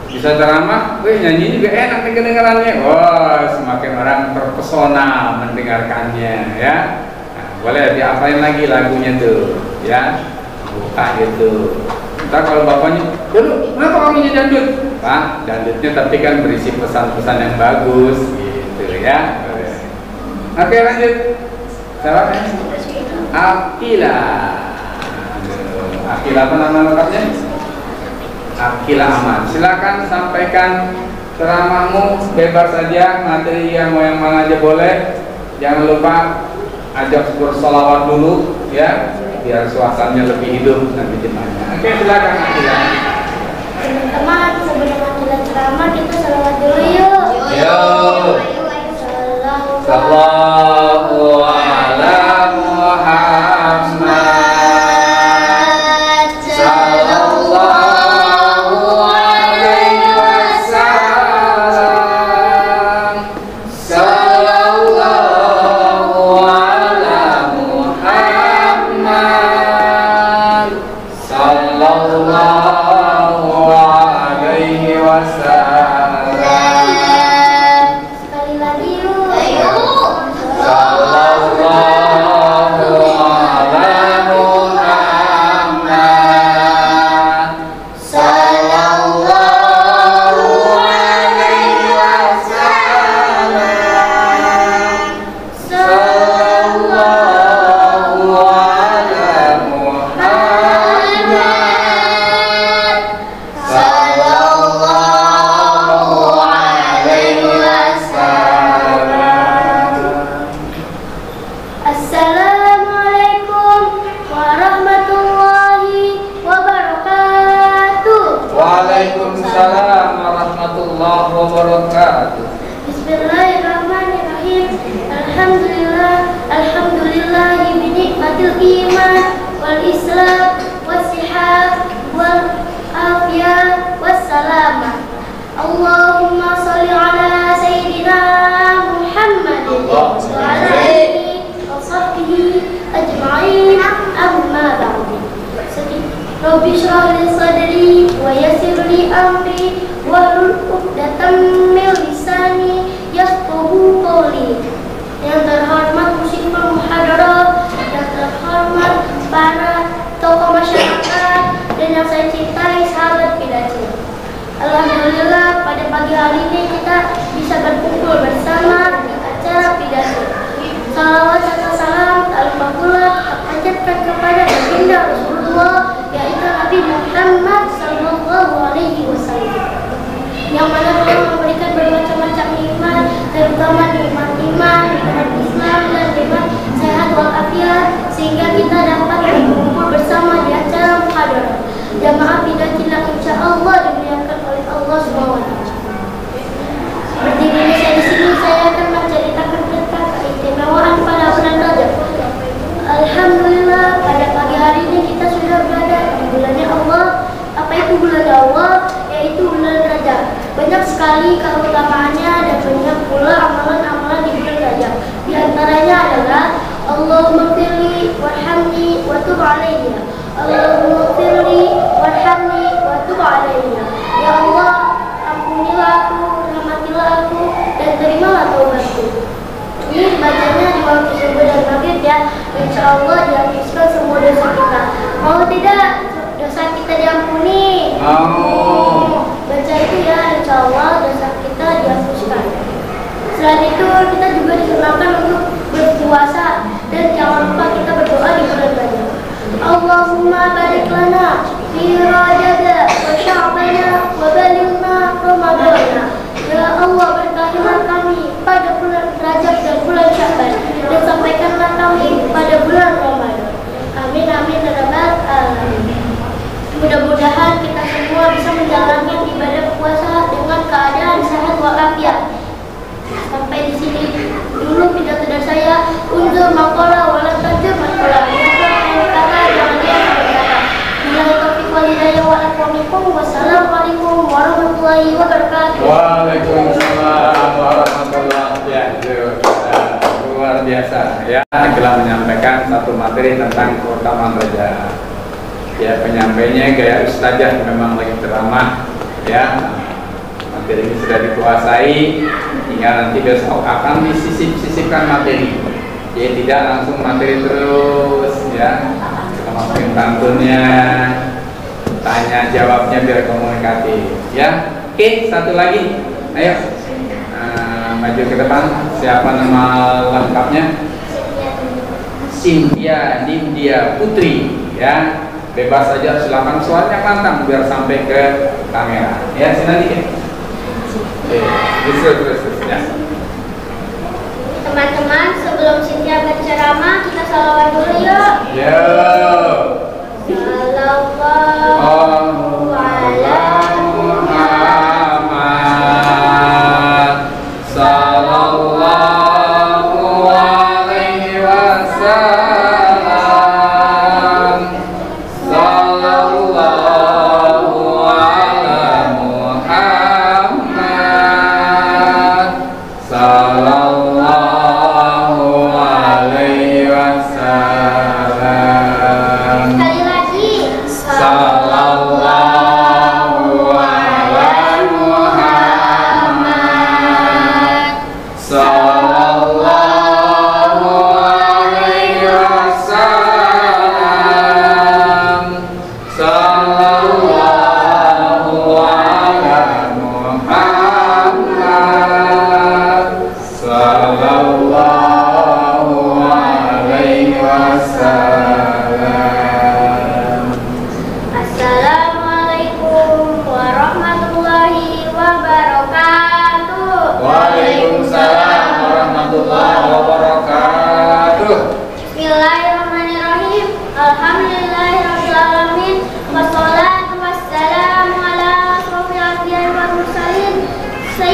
bisa ceramah, nyanyi juga enak nih kedengarannya. Semakin orang terpesona mendengarkannya ya. Boleh diapain lagi lagunya tuh ya, buka gitu. Ntar kalau bapaknya, Jalu kenapa kamu nyanyi dangdut? Pak, dangdutnya tapi kan berisi pesan-pesan yang bagus gitu ya. Oke, lanjut. Siapa? Akila. Akila apa nama lengkapnya? Akila Ahmad. Silakan sampaikan ceramahmu, bebas saja, materi yang mau yang mana aja boleh. Jangan lupa ajak bersolawat dulu ya, biar suasananya lebih hidup nanti jemaahnya. Oke, silakan Akila. Teman-teman, sebelum kita ceramah kita selawat dulu yuk. Sallallahu ala Muhammad, sallallahu alaihi wasallam, sallallahu ala Muhammad, sallallahu alaihi wasallam. Sekali lagi yuk. wabarakatuh. Bismillahirrahmanirrahim. Alhamdulillahi bi nikmatil iman wal islam was-sihat wal afiyah wassalamah. Allahumma sholli ala sayyidina Muhammadin wa ala alihi wa sahbihi ajma'in, amma ba'du. Rabbi shrah li sadri wa yassir li amri wahlul 'uqdatam min lisani yafqahu qawli. Yang terhormat musyriful muhadarah, yang terhormat para tokoh masyarakat, dan yang saya cintai sahabat pidato. Alhamdulillah pada pagi hari ini kita bisa berkumpul bersama di acara pidato. Salawat serta salam tak lupa pula panjatkan kepada baginda Rasulullah, yaitu Nabi Muhammad sallallahu alaihi wasallam, yang mana telah memberikan bermacam-macam nikmat, terutama nikmat iman, nikmat Islam, dan nikmat sehat walafiat, sehingga kita dapat berkumpul bersama di acara muhadarah. Jamaah pidato insyaallah dimuliakan oleh Allah SWT. Seperti biasa di sini saya akan menceritakan tentang keistimewaan pada bulan Rajab. Alhamdulillah pada pagi hari ini kita sudah berada di bulannya Allah. Apa itu bulan Allah? Yaitu bulan Rajab. Banyak sekali keutamaannya dan banyak pula amalan-amalan di bulan Rajab. Di antaranya adalah Allahumma firli warhamni wa tub alayya. Allahumma firli warhamni wa tub alayya. Ya Allah, ampunilah aku, rahmatilah aku, dan terimalah taubatku. Ini bacanya di waktu subuh dan maghrib ya. Insya Allah dihapuskan semua dosa kita. Mau tidak dosa kita diampuni? Mau. Baca itu ya, insya Allah dosa kita dihapuskan. Selain itu kita juga disunahkan untuk berpuasa, dan jangan lupa kita berdoa di bulan Rajab. Allahumma barik lana fi Rajab wa Sya'bana wa balighna Ramadana. Ya Allah, berkahilah kami pada bulan Rajab dan bulan Sya'ban, dan sampaikanlah kami pada bulan Ramadan. Amin amin ya rabbal alamin. Mudah-mudahan kita semua bisa menjalankan ibadah puasa dengan keadaan sehat walafiat. Sampai di sini dulu pidato dari saya. Unzur maqala wa la tajur maqala. Wassalamualaikum warahmatullahi wabarakatuh. Waalaikumsalam warahmatullahi wabarakatuh. Luar biasa ya, telah menyampaikan satu materi tentang keutamaan Rajab. Ya, penyampainya gaya ustazah memang lagi ceramah ya. Materi ini sudah dikuasai, hingga nanti besok akan disisip-sisipkan materi. Jadi tidak langsung materi terus ya. Kita masukin pantunnya, tanya jawabnya biar komunikatif ya. Oke, satu lagi, ayo maju ke depan. Siapa nama lengkapnya? Cynthia Nindya Putri ya. Bebas saja, silakan suaranya lantang biar sampai ke kamera ya. Silakan dikit. Terus ya. Teman-teman, sebelum Cynthia berceramah, kita salawat dulu yuk. Yo. Sallallahu ala Muhammad sallallahu alaihi wasallam. Sallallahu ala Muhammad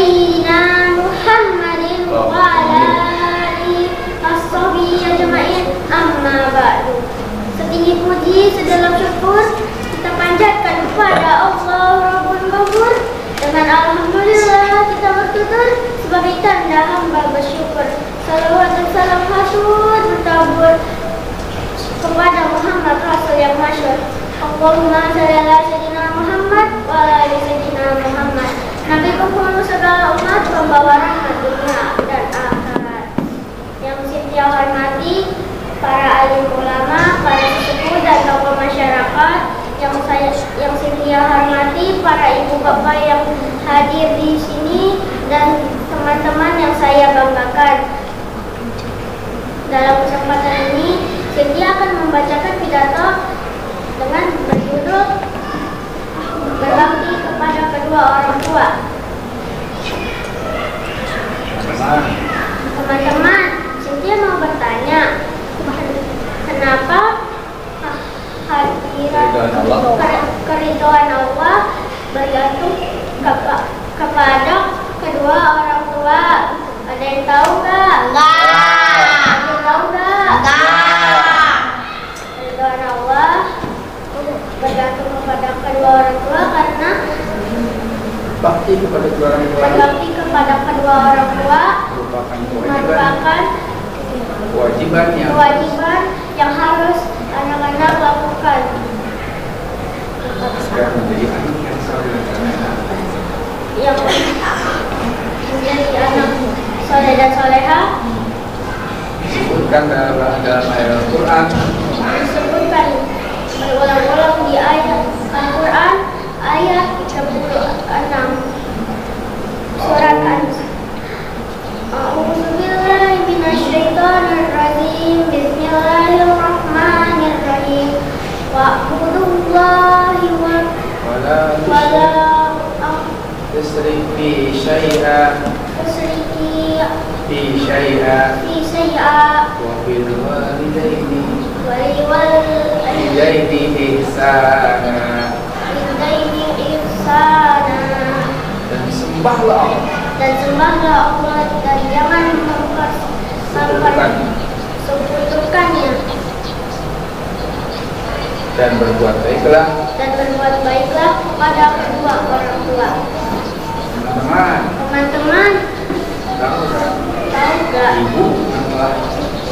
sayyidina Muhammadin wa ala alihi washabihi ajma'in, amma ba'du. Setinggi puji, sedalam syukur kita panjatkan kepada Allah Rabbul Ghafur. Dengan alhamdulillah kita bertutur sebagai tanda hamba bersyukur. Salawat dan salam hasud bertabur kepada Muhammad Rasul yang masyhur. Allahumma shalli ala sayyidina Muhammad wa ala ali sayyidina Muhammad. Nabi penghulu segala umat, pembawa rahmat dunia dan akhirat. Yang saya hormati para alim ulama, para sesepuh dan tokoh masyarakat, yang saya hormati para ibu bapak yang hadir di sini dan teman-teman yang saya banggakan. Dalam kesempatan ini, Cynthia akan membacakan pidato dengan berjudul Berbakti kepada kedua orang tua. Teman-teman, Cynthia mau bertanya, kenapa keridhaan Allah bergantung kepada kedua orang tua? Ada yang tahu nggak? Enggak. Ada yang tahu nggak? Enggak. Keridhaan Allah bergantung kepada kedua orang tua karena bakti kepada kedua orang tua. Berbakti kepada kedua orang tua merupakan kewajiban yang harus anak-anak lakukan. Agar menjadi anak yang soleh dan soleha. Disebutkan dalam ayat Al-Quran. Disebutkan berulang-ulang di ayat Al-Quran ayat 36 surat An-Nisa. A'udzubillahi minasyaitonirrajim. Bismillahirrahmanirrahim. Wa'budullahi wala tusyriki syai'a fi syai'a wa bil walidaini ihsana dan sembahlah Allah dan jangan mempersekutukannya dan berbuat baiklah kepada kedua orang tua. Teman-teman, tahu nggak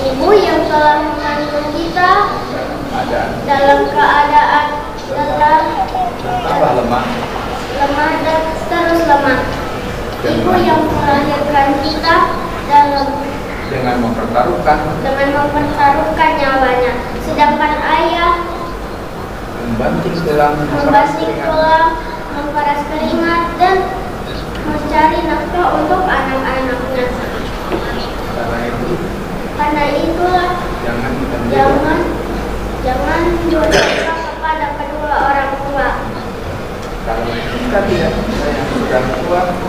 ibu yang telah mengandung kita dalam keadaan lemah dan terus lemah. Ibu yang melahirkan kita dengan mempertaruhkan nyawanya, sedangkan ayah membanting tulang, memeras keringat dan mencari nafkah untuk anak-anaknya. Karena itulah jangan durhaka kepada kedua orang tua.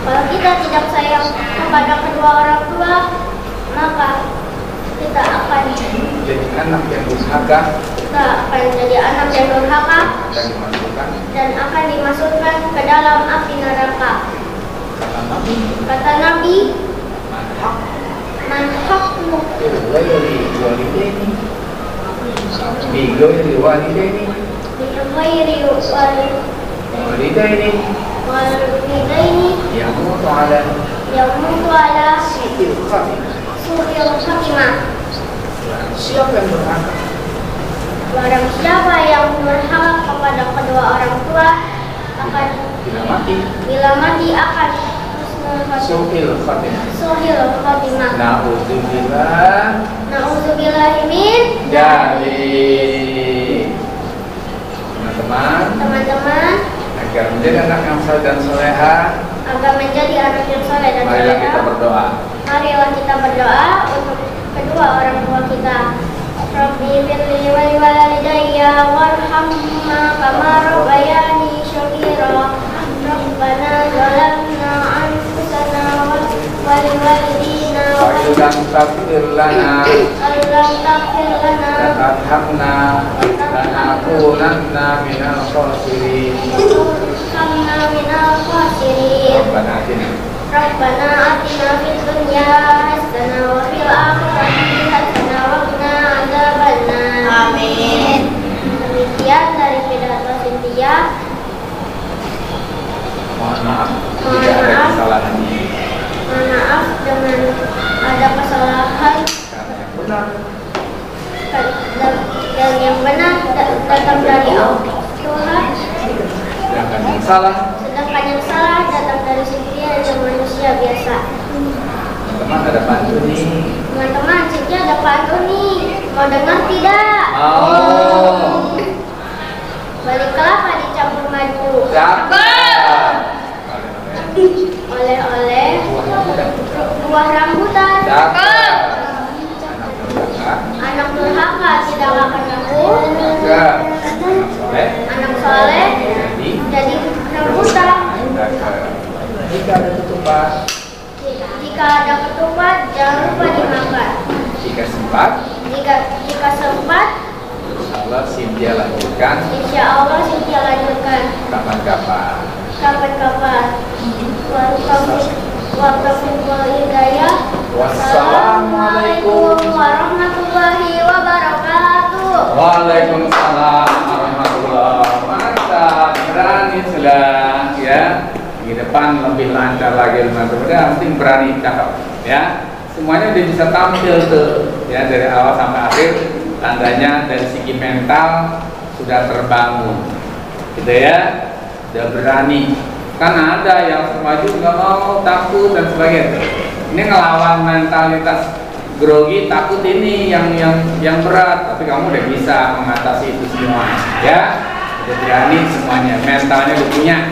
Kalau kita tidak sayang kepada kedua orang tua, maka kita akan jadi anak yang durhaka. Dan akan dimasukkan ke dalam api neraka. Kata Nabi, man haqqu bi walidaini yamutu ala su'il khatimah. Siapa yang durhaka? Barang siapa yang durhaka kepada kedua orang tua akan bila mati akan su'il khatimah. Na'udzubillah min dzalik. Teman-teman, agar menjadi anak yang saleh dan soleha, marilah kita berdoa. Marilah kita berdoa untuk kedua orang tua kita. Rabbi firli wa liwalidayya warhamhuma kama rabbayani shaghira. Rabbana zalamna anfusana wa liwalidina wa lam taghfir lana wa tarhamna lanakunanna minal khasirin. Rabbana atina Rabbana atina fid dunya hasanah wa fil akhirati hasanah wa qina adzabannar. Amin. Demikian dari pidato Cynthia. Mohon maaf jika ada kesalahan. Mohon maaf dengan ada kesalahan. Karena yang benar. Dan yang benar datang dari Allah Tuhan. Sedangkan yang salah datang dari Cynthia dan manusia biasa. Teman ada pantun nih. Teman-teman, Cynthia ada pantun nih. Mau dengar tidak? Oh. Balik kelapa dicampur madu. Cakep. Oleh-oleh buah rambutan. Cakep. Anak durhaka tidak akan aku. Cakep. Anak soleh jadi rambutan. Jika ada ketupat, jangan lupa dimakan. jika sempat, Jika sempat, Allah Cynthia lanjutkan insya Allah Cynthia lanjutkan kapan-kapan. Wassalamualaikum warahmatullahi wabarakatuh. Waalaikumsalam warahmatullahi wabarakatuh. Berani sudah ya. Di depan lebih lancar lagi mudah-mudahan, penting berani cakap ya. Semuanya udah bisa tampil tuh ya, dari awal sampai akhir. Tandanya dari segi mental sudah terbangun gitu ya, udah berani. Kan ada yang maju nggak mau, takut dan sebagainya. Ini ngelawan mentalitas grogi, takut ini yang berat, tapi kamu udah bisa mengatasi itu semua ya. Udah berani semuanya, mentalnya udah punya.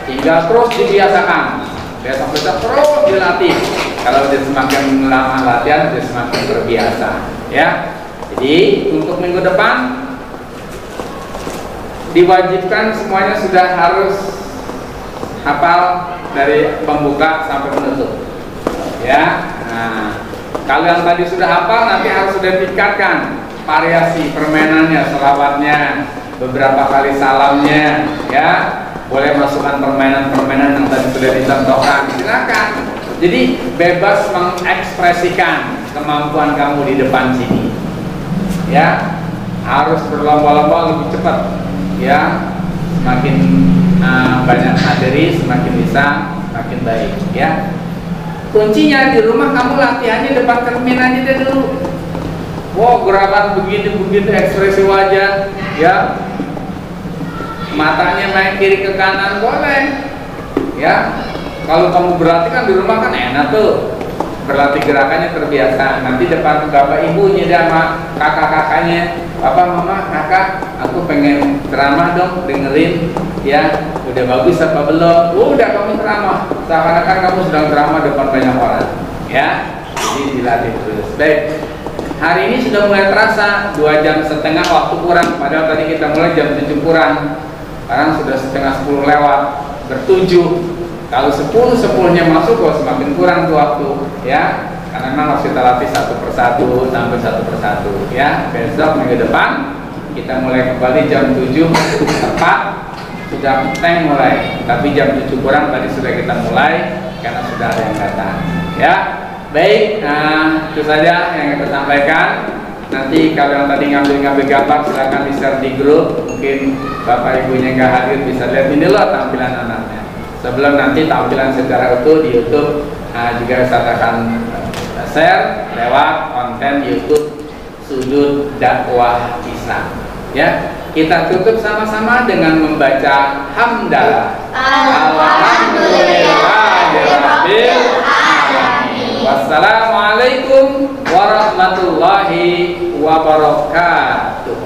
Tinggal terus dibiasakan, besok-besok terus dilatih. Kalau dia semakin lama latihan, dia semakin terbiasa ya. Jadi untuk minggu depan diwajibkan semuanya sudah harus hafal dari pembuka sampai penutup ya. Nah, kalau yang tadi sudah hafal, nanti harus sudah tingkatkan variasi permainannya, selawatnya, beberapa kali salamnya ya. Boleh masukkan permainan-permainan yang tadi sudah dicontohkan, silakan. Jadi bebas mengekspresikan kemampuan kamu di depan sini ya. Harus berlomba-lomba lebih cepat ya. Semakin banyak materi, semakin bisa, semakin baik ya. Kuncinya di rumah kamu latihannya depan cermin aja deh dulu. Wow, gerakan begini ekspresi wajah ya. Matanya main kiri ke kanan boleh ya. Kalau kamu berlatih kan di rumah kan enak tuh, berlatih gerakannya terbiasa. Nanti depan bapak ibunya dia sama kakak-kakaknya, papa mama kakak, aku pengen ceramah dong, dengerin ya. Udah bagus apa belum? Udah kamu ceramah, seakan-akan kamu sedang ceramah depan banyak orang ya. Jadi dilatih terus. Baik, hari ini sudah mulai terasa 2 jam setengah waktu kurang, padahal tadi kita mulai jam 7 kurang. Sekarang sudah setengah 10 lewat, bertujuh. Kalau 10-10-nya masuk, kok semakin kurang tuh waktu ya. Karena memang harus kita latih satu persatu sampai satu persatu ya. Besok minggu depan kita mulai kembali jam 7 tepat, sudah tank mulai. Tapi jam 7 kurang tadi sudah kita mulai karena sudah ada yang datang ya. Baik, nah itu saja yang kita sampaikan. Nanti kalau yang tadi ngambil gambar silahkan di-share di grup. Mungkin bapak ibunya nggak hadir, bisa lihat ini loh tampilan anaknya. Sebelum nanti tampilan secara utuh di YouTube juga saya akan share lewat konten YouTube Sudut Dakwah Islam ya. Kita tutup sama-sama dengan membaca hamdalah. Alhamdulillahirabbil alamin. Wassalamualaikum warahmatullahi wabarakatuh.